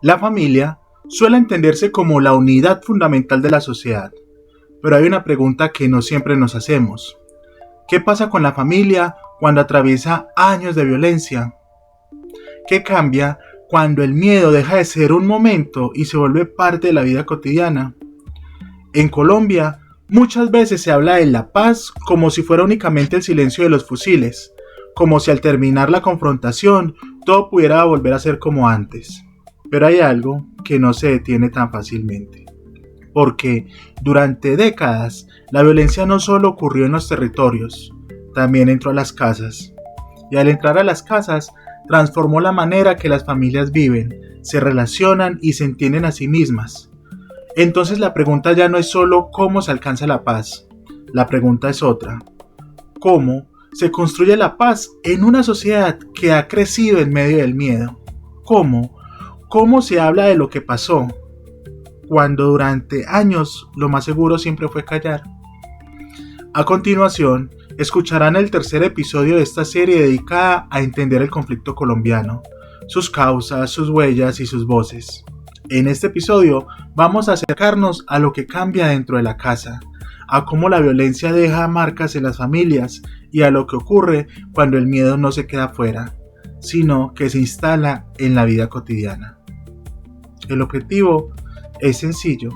La familia suele entenderse como la unidad fundamental de la sociedad, pero hay una pregunta que no siempre nos hacemos. ¿Qué pasa con la familia cuando atraviesa años de violencia? ¿Qué cambia cuando el miedo deja de ser un momento y se vuelve parte de la vida cotidiana? En Colombia, muchas veces se habla de la paz como si fuera únicamente el silencio de los fusiles, como si al terminar la confrontación todo pudiera volver a ser como antes. Pero hay algo que no se detiene tan fácilmente, porque durante décadas la violencia no solo ocurrió en los territorios, también entró a las casas. Y al entrar a las casas, transformó la manera que las familias viven, se relacionan y se entienden a sí mismas. Entonces la pregunta ya no es solo cómo se alcanza la paz, la pregunta es otra. ¿Cómo se construye la paz en una sociedad que ha crecido en medio del miedo? ¿Cómo se habla de lo que pasó, cuando durante años lo más seguro siempre fue callar? A continuación, escucharán el tercer episodio de esta serie dedicada a entender el conflicto colombiano, sus causas, sus huellas y sus voces. En este episodio vamos a acercarnos a lo que cambia dentro de la casa, a cómo la violencia deja marcas en las familias y a lo que ocurre cuando el miedo no se queda fuera, sino que se instala en la vida cotidiana. El objetivo es sencillo: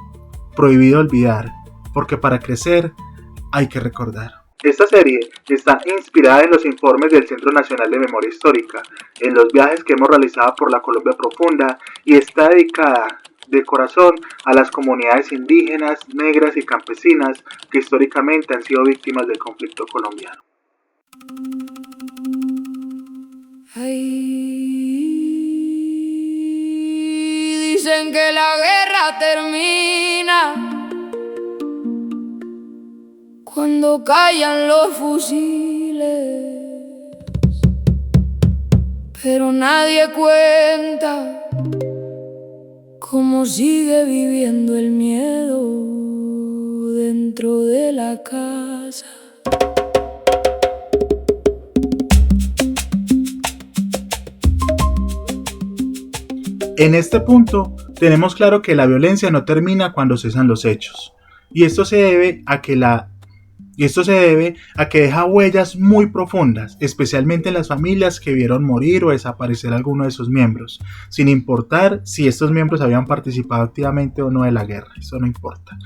prohibido olvidar, porque para crecer hay que recordar. Esta serie está inspirada en los informes del Centro Nacional de Memoria Histórica, en los viajes que hemos realizado por la Colombia profunda, y está dedicada de corazón a las comunidades indígenas, negras y campesinas que históricamente han sido víctimas del conflicto colombiano. Dicen que la guerra termina cuando callan los fusiles, pero nadie cuenta cómo sigue viviendo el miedo dentro de la casa. En este punto, tenemos claro que la violencia no termina cuando cesan los hechos, y esto se debe a que deja huellas muy profundas, especialmente en las familias que vieron morir o desaparecer a alguno de sus miembros, sin importar si estos miembros habían participado activamente o no de la guerra, eso no importa.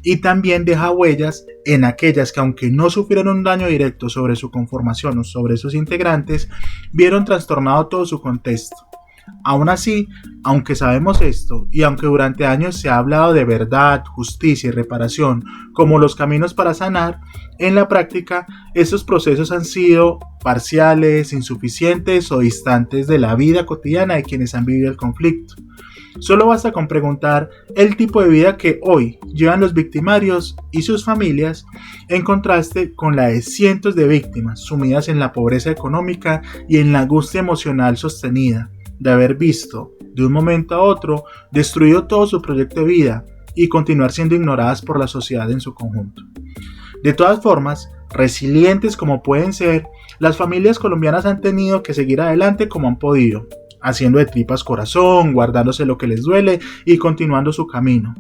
Y también deja huellas en aquellas que, aunque no sufrieron un daño directo sobre su conformación o sobre sus integrantes, vieron trastornado todo su contexto. Aún así, aunque sabemos esto, y aunque durante años se ha hablado de verdad, justicia y reparación como los caminos para sanar, en la práctica estos procesos han sido parciales, insuficientes o distantes de la vida cotidiana de quienes han vivido el conflicto. Solo basta con preguntar el tipo de vida que hoy llevan los victimarios y sus familias, en contraste con la de cientos de víctimas sumidas en la pobreza económica y en la angustia emocional sostenida de haber visto, de un momento a otro, destruido todo su proyecto de vida y continuar siendo ignoradas por la sociedad en su conjunto. De todas formas, resilientes como pueden ser, las familias colombianas han tenido que seguir adelante como han podido, haciendo de tripas corazón, guardándose lo que les duele y continuando su camino.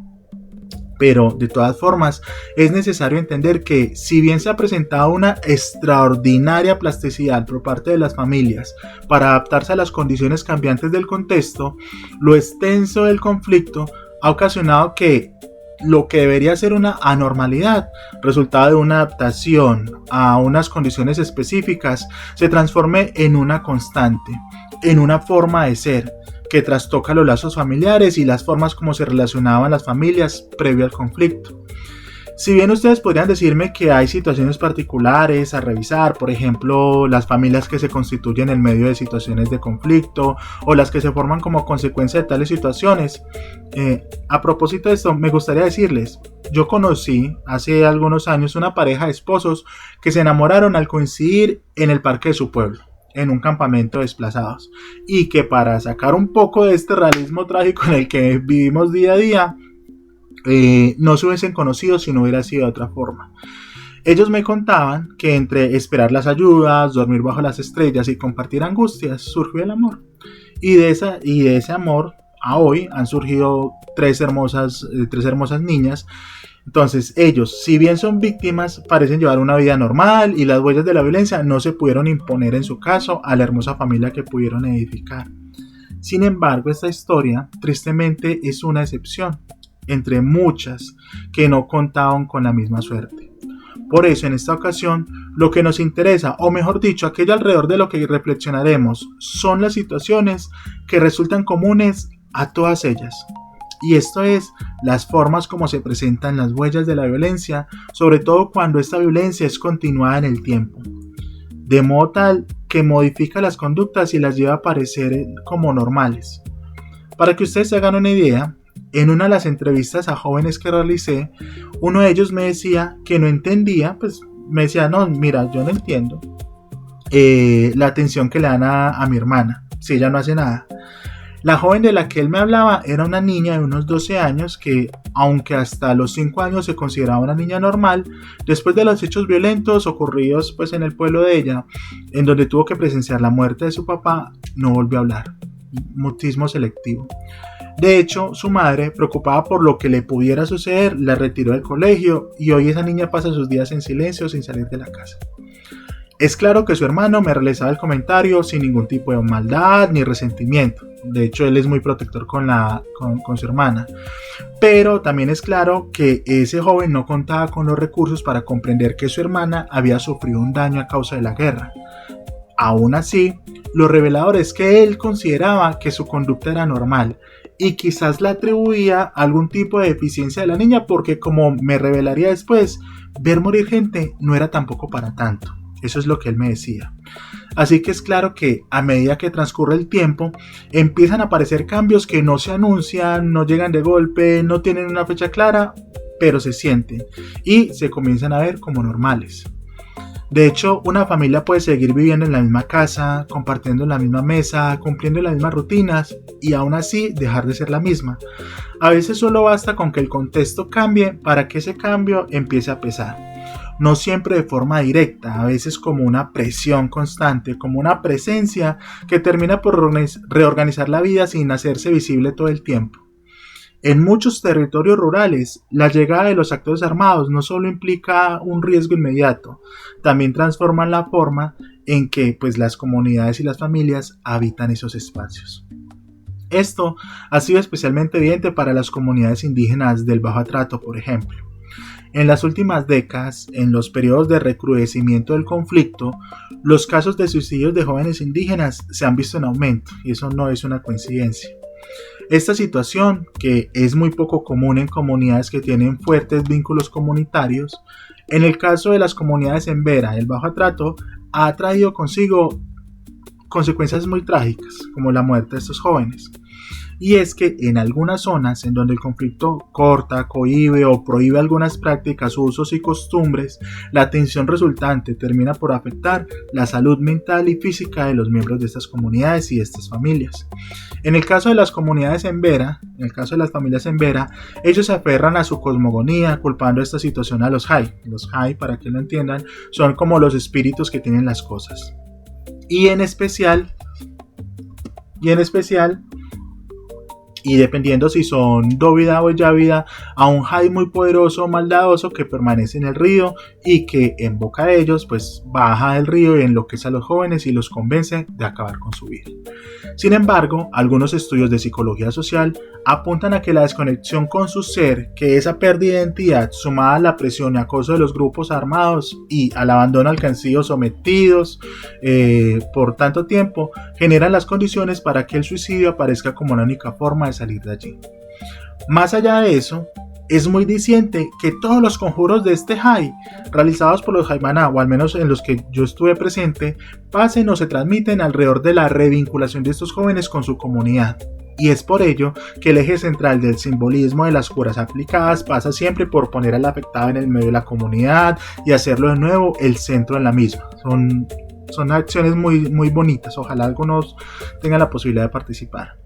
Pero, de todas formas, es necesario entender que, si bien se ha presentado una extraordinaria plasticidad por parte de las familias para adaptarse a las condiciones cambiantes del contexto, lo extenso del conflicto ha ocasionado que lo que debería ser una anormalidad, resultado de una adaptación a unas condiciones específicas, se transforme en una constante, en una forma de ser, que trastoca los lazos familiares y las formas como se relacionaban las familias previo al conflicto. Si bien ustedes podrían decirme que hay situaciones particulares a revisar, por ejemplo, las familias que se constituyen en medio de situaciones de conflicto o las que se forman como consecuencia de tales situaciones, a propósito de esto, me gustaría decirles, yo conocí hace algunos años una pareja de esposos que se enamoraron al coincidir en el parque de su pueblo, en un campamento de desplazados, y que para sacar un poco de este realismo trágico en el que vivimos día a día, no se hubiesen conocido si no hubiera sido de otra forma. Ellos me contaban que entre esperar las ayudas, dormir bajo las estrellas y compartir angustias surgió el amor. Y de ese amor a hoy han surgido tres hermosas niñas. Entonces ellos, si bien son víctimas, parecen llevar una vida normal y las huellas de la violencia no se pudieron imponer en su caso a la hermosa familia que pudieron edificar. Sin embargo, esta historia tristemente es una excepción entre muchas que no contaban con la misma suerte. Por eso en esta ocasión lo que nos interesa, o mejor dicho, aquello alrededor de lo que reflexionaremos, son las situaciones que resultan comunes a todas ellas. Y esto es las formas como se presentan las huellas de la violencia, sobre todo cuando esta violencia es continuada en el tiempo, de modo tal que modifica las conductas y las lleva a parecer como normales. Para que ustedes se hagan una idea, en una de las entrevistas a jóvenes que realicé, uno de ellos me decía que no entendía, pues me decía, no, mira, yo no entiendo la atención que le dan a mi hermana, si ella no hace nada. La joven de la que él me hablaba era una niña de unos 12 años que, aunque hasta los 5 años se consideraba una niña normal, después de los hechos violentos ocurridos pues en el pueblo de ella, en donde tuvo que presenciar la muerte de su papá, no volvió a hablar. Mutismo selectivo. De hecho, su madre, preocupada por lo que le pudiera suceder, la retiró del colegio y hoy esa niña pasa sus días en silencio sin salir de la casa. Es claro que su hermano me realizaba el comentario sin ningún tipo de maldad ni resentimiento. De hecho, él es muy protector con su hermana. Pero también es claro que ese joven no contaba con los recursos para comprender que su hermana había sufrido un daño a causa de la guerra. Aún así, lo revelador es que él consideraba que su conducta era normal y quizás la atribuía a algún tipo de deficiencia de la niña porque, como me revelaría después, ver morir gente no era tampoco para tanto. Eso es lo que él me decía. Así que es claro que a medida que transcurre el tiempo, empiezan a aparecer cambios que no se anuncian, no llegan de golpe, no tienen una fecha clara, pero se sienten y se comienzan a ver como normales. De hecho, una familia puede seguir viviendo en la misma casa, compartiendo la misma mesa, cumpliendo las mismas rutinas y aún así dejar de ser la misma. A veces solo basta con que el contexto cambie para que ese cambio empiece a pesar. No siempre de forma directa, a veces como una presión constante, como una presencia que termina por reorganizar la vida sin hacerse visible todo el tiempo. En muchos territorios rurales, la llegada de los actores armados no solo implica un riesgo inmediato, también transforman la forma en que las comunidades y las familias habitan esos espacios. Esto ha sido especialmente evidente para las comunidades indígenas del Bajo Atrato, por ejemplo. En las últimas décadas, en los periodos de recrudecimiento del conflicto, los casos de suicidios de jóvenes indígenas se han visto en aumento, y eso no es una coincidencia. Esta situación, que es muy poco común en comunidades que tienen fuertes vínculos comunitarios, en el caso de las comunidades en Vera, el Bajo Atrato, ha traído consigo consecuencias muy trágicas, como la muerte de estos jóvenes. Y es que en algunas zonas en donde el conflicto corta, cohíbe o prohíbe algunas prácticas, usos y costumbres, la tensión resultante termina por afectar la salud mental y física de los miembros de estas comunidades y de estas familias. En el caso de las comunidades en Vera, en el caso de las familias en Vera, ellos se aferran a su cosmogonía, culpando esta situación a los Jai. Los Jai, para que lo entiendan, son como los espíritus que tienen las cosas. Y en especial, y dependiendo si son Dóvida o Yávida, a un Jai muy poderoso o maldadoso que permanece en el río y que en boca de ellos baja del río y enloquece a los jóvenes y los convence de acabar con su vida. Sin embargo, algunos estudios de psicología social apuntan a que la desconexión con su ser, que esa pérdida de identidad sumada a la presión y acoso de los grupos armados y al abandono al que han sido sometidos por tanto tiempo, generan las condiciones para que el suicidio aparezca como la única forma de salir de allí. Más allá de eso, es muy diciente que todos los conjuros de este Jai, realizados por los Jaimaná, o al menos en los que yo estuve presente, pasen o se transmiten alrededor de la revinculación de estos jóvenes con su comunidad. Y es por ello que el eje central del simbolismo de las curas aplicadas pasa siempre por poner al afectado en el medio de la comunidad y hacerlo de nuevo el centro de la misma. Son acciones muy, muy bonitas, ojalá algunos tengan la posibilidad de participar.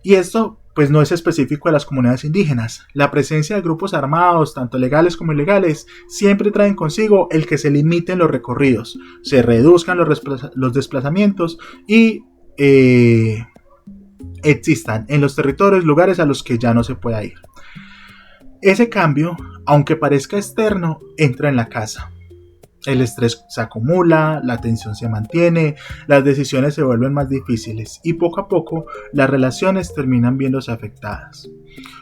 Y esto pues no es específico de las comunidades indígenas. La presencia de grupos armados, tanto legales como ilegales, siempre traen consigo el que se limiten los recorridos, se reduzcan los desplazamientos y existan en los territorios lugares a los que ya no se pueda ir. Ese cambio, aunque parezca externo, entra en la casa. El estrés se acumula, la tensión se mantiene, las decisiones se vuelven más difíciles y poco a poco las relaciones terminan viéndose afectadas.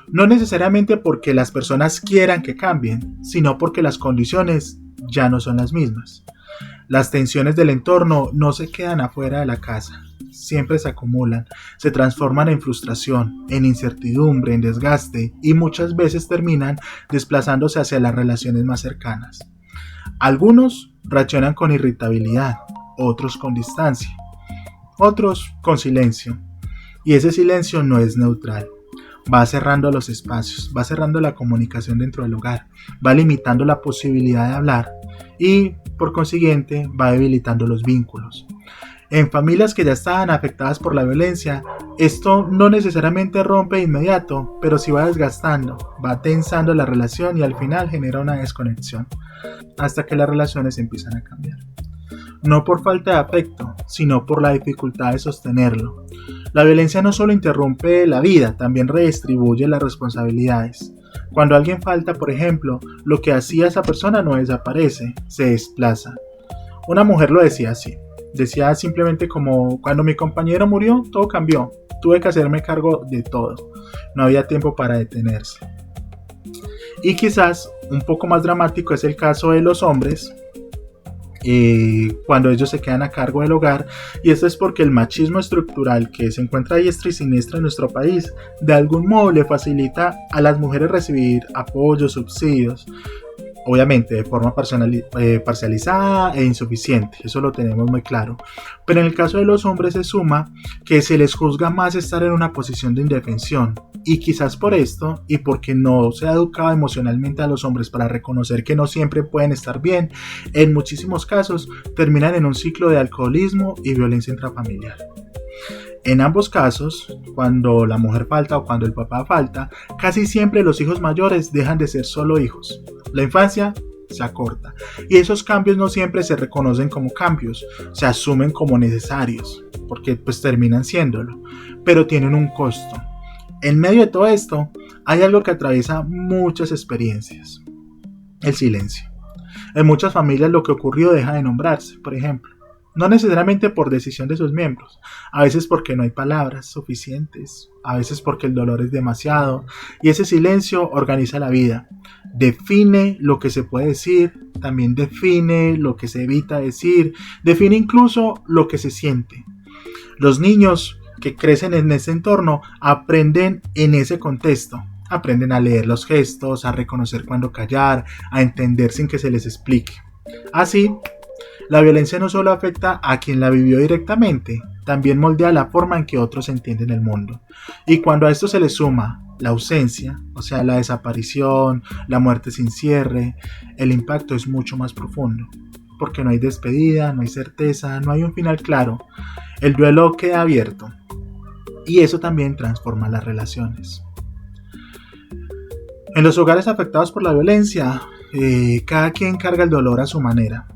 No necesariamente porque las personas quieran que cambien, sino porque las condiciones ya no son las mismas. Las tensiones del entorno no se quedan afuera de la casa, siempre se acumulan, se transforman en frustración, en incertidumbre, en desgaste y muchas veces terminan desplazándose hacia las relaciones más cercanas. Algunos reaccionan con irritabilidad, otros con distancia, otros con silencio. Y ese silencio no es neutral. Va cerrando los espacios, va cerrando la comunicación dentro del hogar, va limitando la posibilidad de hablar y, por consiguiente, va debilitando los vínculos. En familias que ya estaban afectadas por la violencia, esto no necesariamente rompe de inmediato, pero sí va desgastando, va tensando la relación y al final genera una desconexión, hasta que las relaciones empiezan a cambiar. No por falta de afecto, sino por la dificultad de sostenerlo. La violencia no solo interrumpe la vida, también redistribuye las responsabilidades. Cuando alguien falta, por ejemplo, lo que hacía esa persona no desaparece, se desplaza. Una mujer lo decía así. Decía simplemente como, cuando mi compañero murió, todo cambió. Tuve que hacerme cargo de todo. No había tiempo para detenerse. Y quizás un poco más dramático es el caso de los hombres, cuando ellos se quedan a cargo del hogar, y esto es porque el machismo estructural que se encuentra a diestra y siniestra en nuestro país de algún modo le facilita a las mujeres recibir apoyos, subsidios, obviamente de forma parcializada e insuficiente, eso lo tenemos muy claro, pero en el caso de los hombres se suma que se les juzga más estar en una posición de indefensión, y quizás por esto y porque no se ha educado emocionalmente a los hombres para reconocer que no siempre pueden estar bien, en muchísimos casos terminan en un ciclo de alcoholismo y violencia intrafamiliar. En ambos casos, cuando la mujer falta o cuando el papá falta, casi siempre los hijos mayores dejan de ser solo hijos. La infancia se acorta y esos cambios no siempre se reconocen como cambios, se asumen como necesarios, porque pues terminan siéndolo, pero tienen un costo. En medio de todo esto, hay algo que atraviesa muchas experiencias: el silencio. En muchas familias lo que ocurrió deja de nombrarse, por ejemplo. No necesariamente por decisión de sus miembros, a veces porque no hay palabras suficientes, a veces porque el dolor es demasiado, y ese silencio organiza la vida. Define lo que se puede decir, también define lo que se evita decir, define incluso lo que se siente. Los niños que crecen en ese entorno aprenden en ese contexto. Aprenden a leer los gestos, a reconocer cuándo callar, a entender sin que se les explique. Así, la violencia no solo afecta a quien la vivió directamente, también moldea la forma en que otros entienden el mundo. Y cuando a esto se le suma la ausencia, o sea, la desaparición, la muerte sin cierre, el impacto es mucho más profundo. Porque no hay despedida, no hay certeza, no hay un final claro. El duelo queda abierto. Y eso también transforma las relaciones. En los hogares afectados por la violencia, cada quien carga el dolor a su manera.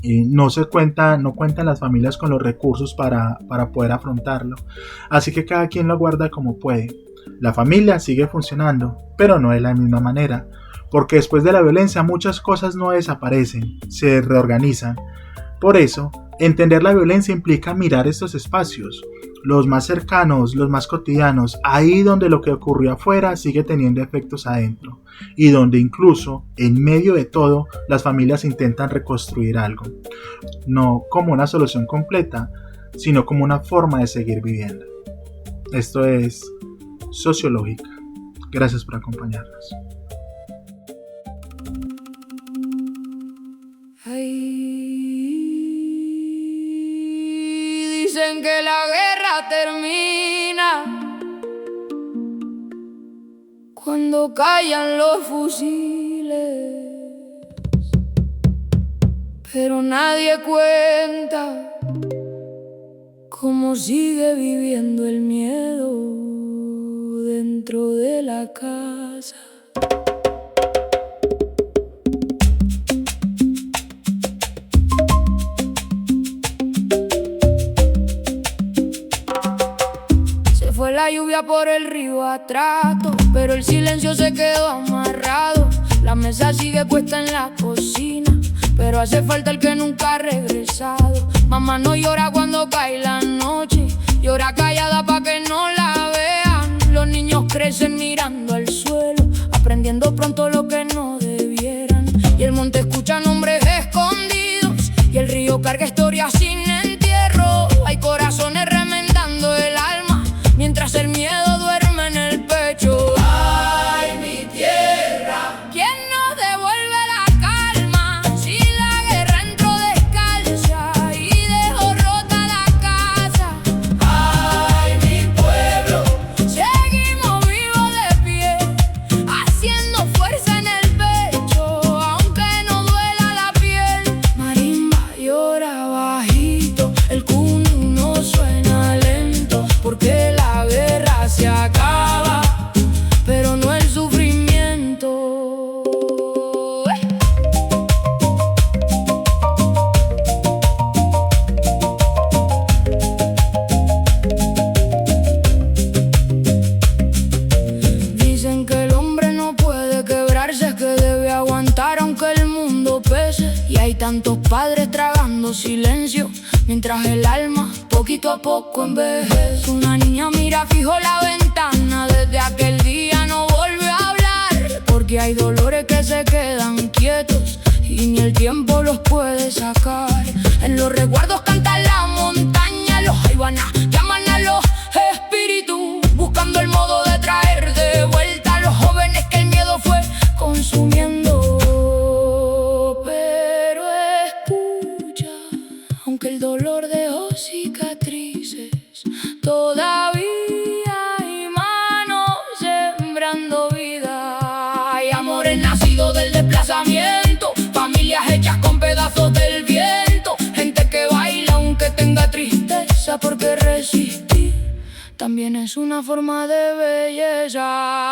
No cuentan las familias con los recursos para poder afrontarlo, así que cada quien lo guarda como puede. La familia sigue funcionando, pero no de la misma manera, porque después de la violencia muchas cosas no desaparecen, se reorganizan. Por eso, entender la violencia implica mirar estos espacios, los más cercanos, los más cotidianos, ahí donde lo que ocurrió afuera sigue teniendo efectos adentro, y donde incluso, en medio de todo, las familias intentan reconstruir algo, no como una solución completa, sino como una forma de seguir viviendo. Esto es Sociológica. Gracias por acompañarnos. Dicen que la guerra termina cuando callan los fusiles, pero nadie cuenta cómo sigue viviendo el miedo dentro de la casa. Se fue la lluvia por el río a trato, pero el silencio se quedó amarrado. La mesa sigue puesta en la cocina, pero hace falta el que nunca ha regresado. Mamá no llora cuando cae la noche, llora callada pa' que no la vean. Los niños crecen mirando al suelo, aprendiendo pronto lo que no debieran. Y el monte escucha nombres escondidos, y el río carga historias sin entierro. Hay corazones remendando el alma, mientras el miedo duerme en el pecho. Ay, mi tierra, ¿quién nos devuelve la calma? Si la guerra entró descalza y dejó rota la casa. ay, mi pueblo, Seguimos vivos de pie, haciendo fuerza en el pecho, aunque no duela la piel. Marimba llora bajito, el cuna no suena lento, porque la guerra se acaba, pero no el sufrimiento. Dicen que el hombre no puede quebrarse, que debe aguantar aunque el mundo pese. Y hay tantos padres tragando silencio, mientras el alma poquito a poco envejece. Una niña mira fijo la ventana, desde aquel día no vuelve a hablar, porque hay dolores que se quedan quietos y ni el tiempo los puede sacar. En los recuerdos canta la montaña, los jaibanas llaman a los espíritus, buscando el modo de traer de vuelta a los jóvenes que el miedo fue consumiendo. Pero escucha, aunque el dolor dejó cicatrices, todavía hay manos sembrando vida. Hay amores nacidos del desplazamiento, familias hechas con pedazos del viento, gente que baila aunque tenga tristeza, porque resistir también es una forma de belleza.